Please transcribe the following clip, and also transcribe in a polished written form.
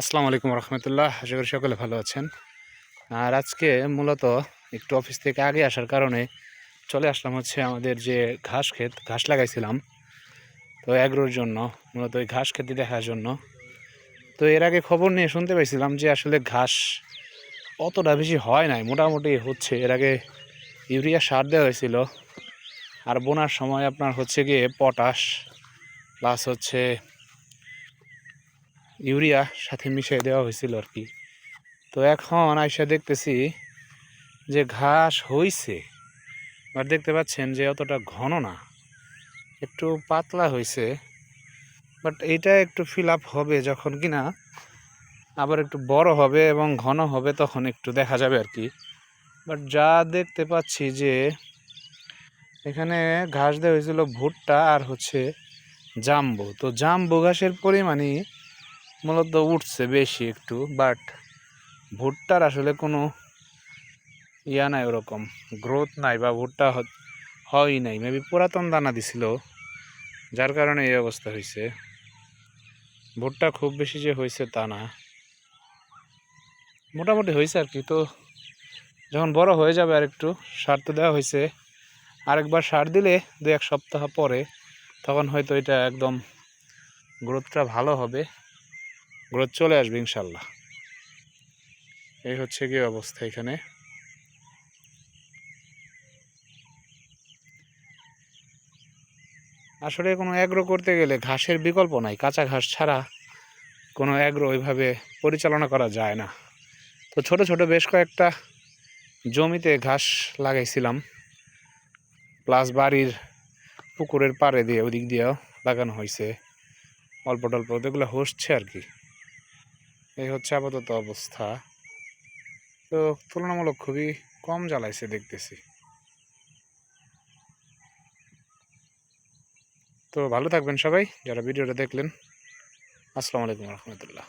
আসসালামু আলাইকুম রহমতুল্লাহ। আশা করি সকলে ভালো আছেন। আর আজকে মূলত একটু অফিস থেকে আগে আসার কারণে চলে আসলাম হচ্ছে আমাদের যে ঘাস লাগাইছিলাম, তো এগ্রোর জন্য, মূলত ওই ঘাস খেতে দেখার জন্য। তো এর আগে খবর নিয়ে শুনতে পাইছিলাম যে আসলে ঘাস অতটা বেশি হয় নাই, মোটামুটি হচ্ছে। এর আগে ইউরিয়া সার দেওয়া হয়েছিল, আর বোনার সময় আপনার হচ্ছে গিয়ে পটাশ প্লাস হচ্ছে ইউরিয়া সাথে মিশিয়ে দেওয়া হয়েছিল আর কি। তো এখন আইসা দেখতেছি যে ঘাস হইছে, আর দেখতে পাচ্ছেন যে অতটা ঘন না, একটু পাতলা হয়েছে। বাট এইটা একটু ফিল আপ হবে যখন কিনা আবার একটু বড় হবে এবং ঘন হবে, তখন একটু দেখা যাবে আর কি। বাট যা দেখতে পাচ্ছি যে এখানে ঘাস দেওয়া হয়েছিল ভুট্টা আর হচ্ছে জাম্বো। তো জাম্বো ঘাসের পরিমাণই মূলত উঠছে বেশি একটু, বাট ভুট্টার আসলে কোনো নাই, ওরকম গ্রোথ নাই, বা ভুট্টা হয় নাই। মেবি পুরাতন দানা দিছিল, যার কারণে এই অবস্থা হয়েছে। ভুট্টা খুব বেশি যে হয়েছে তা না, মোটামুটি হয়েছে আর কি। তো যখন বড় হয়ে যাবে আর একটু সার তো দেওয়া হয়েছে, আরেকবার সার দিলে 2-1 সপ্তাহ পরে তখন হয়তো এটা একদম গ্রোথটা ভালো হবে, গ্রোথ চলে আসবে ইনশাল্লাহ। এই হচ্ছে কি অবস্থা এখানে। আসলে কোনো অ্যাগ্রো করতে গেলে ঘাসের বিকল্প নাই, কাঁচা ঘাস ছাড়া কোনো অ্যাগ্রো ওইভাবে পরিচালনা করা যায় না। তো ছোট ছোট বেশ কয়েকটা জমিতে ঘাস লাগাইছিলাম, প্লাস বাড়ির পুকুরের পাড়ে দিয়ে ওদিক দিয়েও লাগানো হয়েছে অল্প টল্প, ওগুলো হচ্ছে আর কি। এই হচ্ছে আপাতত অবস্থা। তো তুলনামূলক খুবই কম জ্বালাইছে দেখতেছি। তো ভালো থাকবেন সবাই যারা ভিডিওটা দেখলেন। আসসালামু আলাইকুম রহমতুল্লাহ।